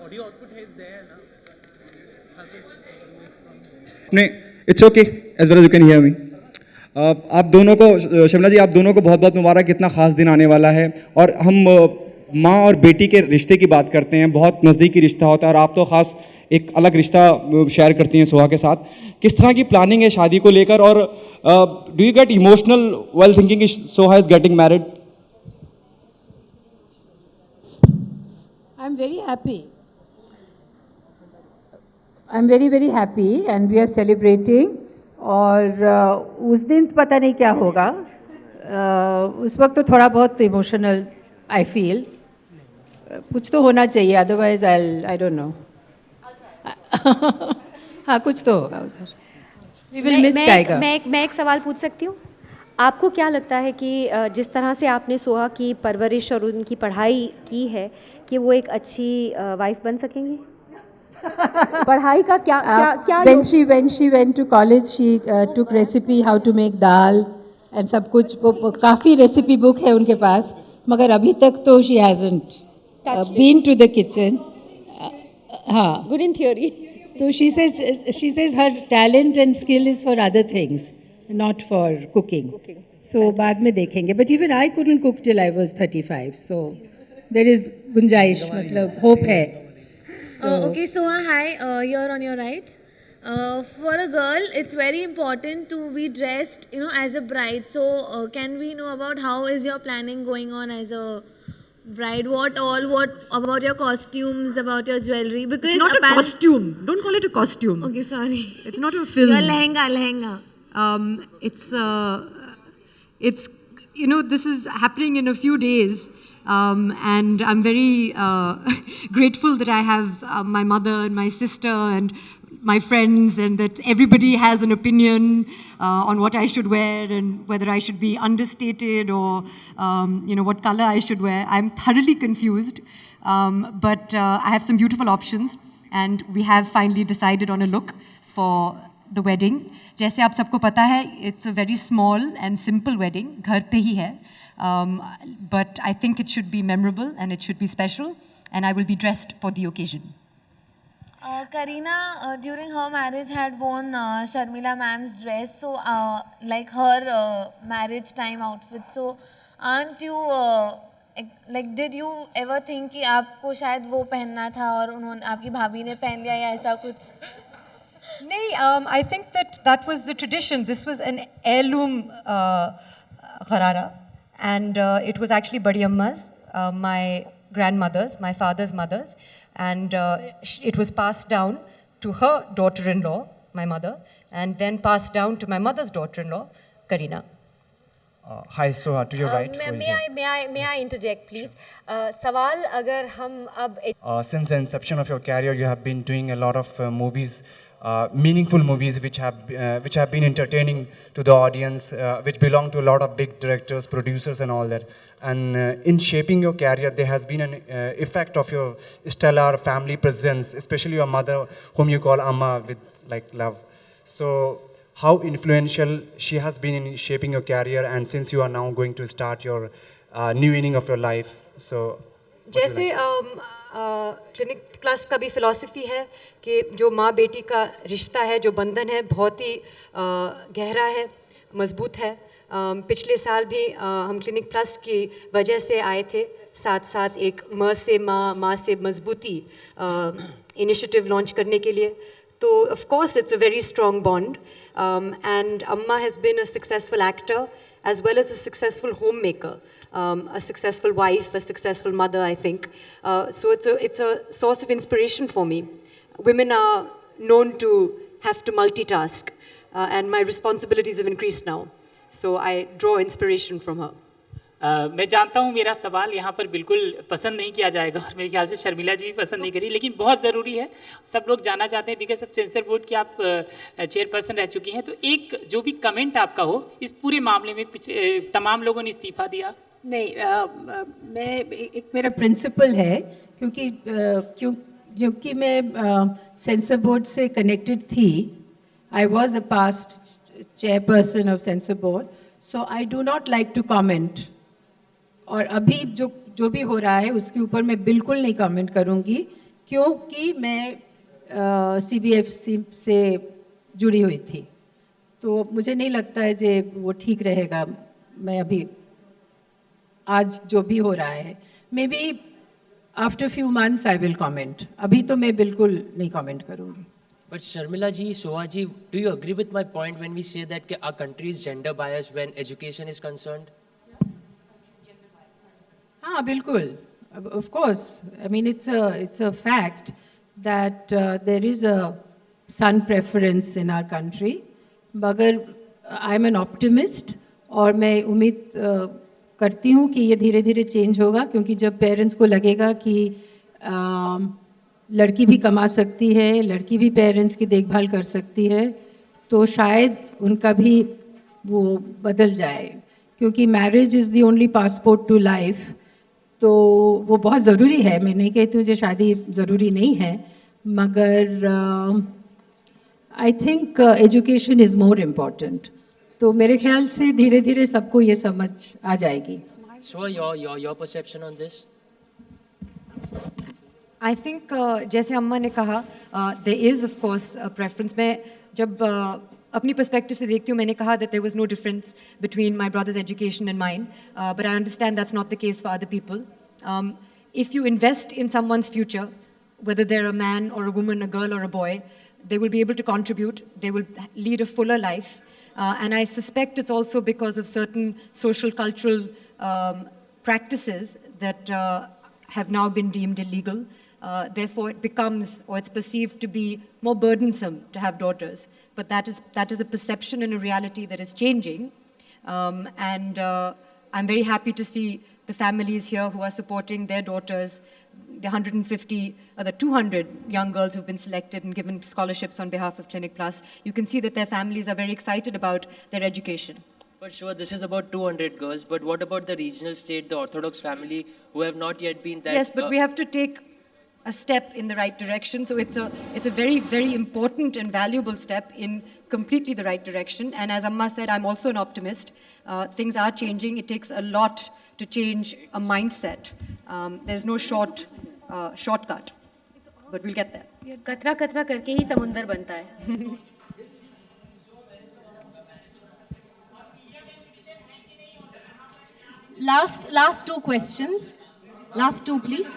Audio output is there now. नहीं, it's okay as well as you can hear me. आप दोनों को, शिमला जी, आप दोनों को बहुत बहुत मुबारक. इतना खास दिन आने वाला है और हम माँ और बेटी के रिश्ते की बात करते हैं. बहुत नज़दीकी रिश्ता होता है और आप तो खास एक अलग रिश्ता शेयर करती हैं सोहा के साथ. किस तरह की प्लानिंग है शादी को लेकर और do you get emotional well thinking Soha is getting married? I'm very happy. I'm very very happy and we are celebrating. और उस दिन पता नहीं क्या होगा. उस वक्त तो थोड़ा बहुत इमोशनल आई फील. कुछ तो होना चाहिए, अदरवाइज आई डोंट नो. हाँ, कुछ तो होगा उधर. We will miss Tiger. मैं एक सवाल पूछ सकती हूँ? आपको क्या लगता है कि जिस तरह से आपने सोहा की परवरिश और उनकी पढ़ाई की है, कि वो एक अच्छी वाइफ बन सकेंगी? पढ़ाई का क्या क्या क्या when she went to college, she took recipe how to make dal and सब कुछ. काफी रेसिपी बुक है उनके पास, मगर अभी तक तो she hasn't been to the kitchen. हाँ, good in theory. so she says her talent and skill is for other things, not for cooking. So बाद में देखेंगे. But even I couldn't cook till I was 35. So there is गुंजाइश, मतलब hope है. Okay, so hi, you're on your right. For a girl, it's very important to be dressed, as a bride. So, can we know about how is your planning going on as a bride? What about your costumes, about your jewelry? Because It's not a costume. Don't call it a costume. Okay, sorry. It's not a film. Your lehenga. It's this is happening in a few days. And I'm very grateful that I have my mother and my sister and my friends, and that everybody has an opinion on what I should wear and whether I should be understated or what color I should wear. I'm thoroughly confused, but I have some beautiful options, and we have finally decided on a look for the wedding. जैसे आप सबको पता है, it's a very small and simple wedding, घर पे ही है. But I think it should be memorable and it should be special, and I will be dressed for the occasion. Kareena, during her marriage, had worn Sharmila ma'am's dress, so like her marriage time outfit. So, aren't you did you ever think कि आपको शायद वो पहनना था और उन्होंने आपकी भाभी ने पहन लिया या ऐसा कुछ? No, I think that was the tradition. This was an heirloom gharara. And it was actually Badi Amma's, my grandmother's, my father's mother's, and it was passed down to her daughter-in-law, my mother, and then passed down to my mother's daughter-in-law, Kareena. Hi, so to your right. May I interject, please? सवाल अगर हम अब Since the inception of your career, you have been doing a lot of movies, meaningful movies which have been entertaining to the audience, which belong to a lot of big directors, producers and all that. And in shaping your career, there has been an effect of your stellar family presence, especially your mother, whom you call Amma with like love. So how influential she has been in shaping your career, and since you are now going to start your new inning of your life, so जैसे clinic plus का भी philosophy है कि जो माँ बेटी का रिश्ता है, जो बंधन है, बहुत ही गहरा है, मजबूत है. पिछले साल भी हम क्लिनिक प्लस की वजह से आए थे, साथ साथ एक माँ से माँ से मजबूती इनिशिएटिव लॉन्च करने के लिए. तो of course it's a very strong bond, and Amma has been a successful actor as well as a successful homemaker, a successful wife, a successful mother, I think. So it's a source of inspiration for me. Women are known to have to multitask, and my responsibilities have increased now. So I draw inspiration from her. मैं जानता हूँ मेरा सवाल यहाँ पर बिल्कुल पसंद नहीं किया जाएगा और मेरे ख्याल से शर्मिला जी भी पसंद नहीं करी, लेकिन बहुत ज़रूरी है. सब लोग जानना चाहते हैं बिकॉज ऑफ सेंसर बोर्ड की आप चेयरपर्सन रह चुकी हैं. तो एक जो भी कमेंट आपका हो इस पूरे मामले में, तमाम लोगों ने इस्तीफा दिया. नहीं, मेरा प्रिंसिपल है, क्योंकि मैं सेंसर बोर्ड से कनेक्टेड थी. I was a past chairperson of censor board, so I do not like to comment. और अभी जो भी हो रहा है उसके ऊपर मैं बिल्कुल नहीं कमेंट करूंगी, क्योंकि मैं CBFC से जुड़ी हुई थी, तो मुझे नहीं लगता है कि वो ठीक रहेगा। मैं अभी आज जो भी हो रहा है, may be after few months I will comment, अभी तो मैं बिल्कुल नहीं कमेंट करूंगी। But Sharmila ji, Soha ji, do you agree with my point when we say that our country is gender biased when education is concerned? हाँ बिल्कुल, of course. I mean it's a fact that there is a son preference in our country. मगर I'm an optimist और मैं उम्मीद करती हूँ कि ये धीरे धीरे चेंज होगा, क्योंकि जब पेरेंट्स को लगेगा कि लड़की भी कमा सकती है, लड़की भी पेरेंट्स की देखभाल कर सकती है, तो शायद उनका भी वो बदल जाए। क्योंकि marriage is the only passport to life, तो वो बहुत ज़रूरी है। मैं नहीं कहती हूँ कि शादी ज़रूरी नहीं है, मगर I think education is more important. तो मेरे ख्याल से धीरे धीरे सबको ये समझ आ जाएगी। So your perception on this? I think जैसे अम्मा ने कहा, there is of course preference. मैं जब अपनी पर्सपेक्टिव से देखती हूँ, मैंने कहा that there was no difference between my brother's education and mine, but I understand that's not the case for other people. If you invest in someone's future, whether they're a man or a woman, a girl or a boy, they will be able to contribute, they will lead a fuller life. And I suspect it's also because of certain social, cultural practices that have now been deemed illegal. Therefore, it becomes, or it's perceived to be more burdensome to have daughters. But that is a perception and a reality that is changing. And I'm very happy to see the families here who are supporting their daughters, the 150, the 200 young girls who've been selected and given scholarships on behalf of Clinic Plus. You can see that their families are very excited about their education. But sure, this is about 200 girls. But what about the regional state, the Orthodox family, who have not yet been that? Yes, but we have to take a step in the right direction. So it's a very, very important and valuable step in completely the right direction. And as Amma said, I'm also an optimist. Things are changing. It takes a lot to change a mindset. There's no shortcut, but we'll get there. कतरा कतरा करके ही समुंदर बनता है। Last two questions. Last two, please.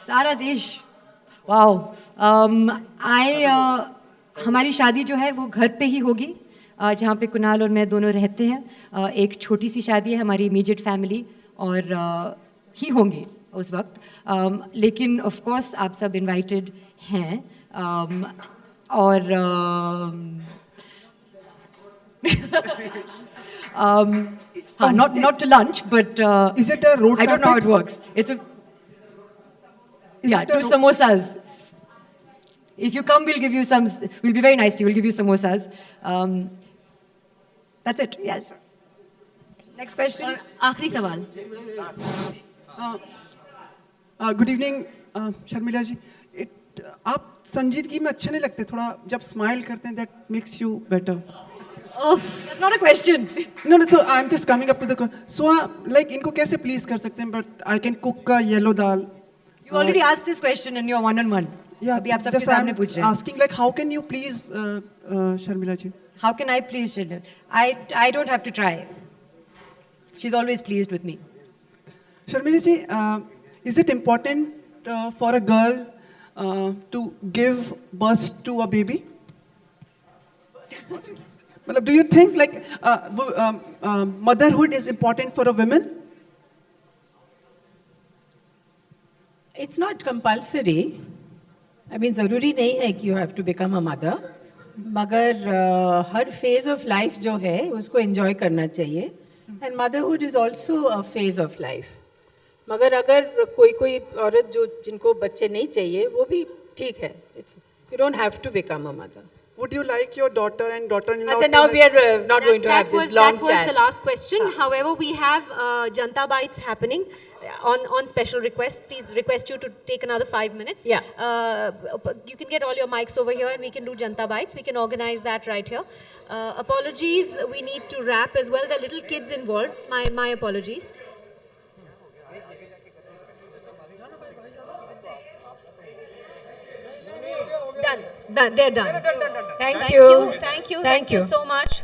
सारा देश, wow. हमारी शादी जो है वो घर पे ही होगी, जहाँ पे कुणाल और मैं दोनों रहते हैं। एक छोटी सी शादी है, हमारी इमीडिएट फैमिली और ही होंगी उस वक्त। लेकिन ऑफ कोर्स आप सब इनवाइटेड हैं। और not to lunch, but is it a road I don't know how it works. Two samosas. If you come, we'll give you some. We'll be very nice to you. We'll give you samosas. That's it. Yes. Next question. और आखिरी सवाल। Good evening Sharmila जी। आप संजीदगी में अच्छे नहीं लगते, थोड़ा जब स्माइल करते हैं that makes you better. That's not a question. No, so I'm just coming up to the so like इनको कैसे प्लीज कर सकते हैं? But I can cook a yellow dal. You already asked this question in your one-on-one. Yeah, अभी आप सबके सामने पूछ रहे हैं। Asking like how can you please Sharmila ji? How can I please Shirley? I don't have to try. She's always pleased with me. Sharmila ji, is it important for a girl to give birth to a baby? Do you think like motherhood is important for a woman? It's not compulsory. I mean, ज़रूरी नहीं है कि you have to become a mother. मगर हर phase of life जो है उसको enjoy करना चाहिए. And motherhood is also a phase of life. मगर अगर कोई औरत जिनको बच्चे नहीं चाहिए, वो भी ठीक है. You don't have to become a mother. Would you like your daughter and daughter-in-law? Achha, now we are not going to have this long chat. That was the last question. However, we have Janta Bites happening on special request. Please request you to take another 5 minutes. Yeah. You can get all your mics over here and we can do Janta Bites. We can organize that right here. Apologies, we need to wrap as well. There are little kids involved. My apologies. Done. They're done. Thank Thank you. you. Thank you. Thank you so much.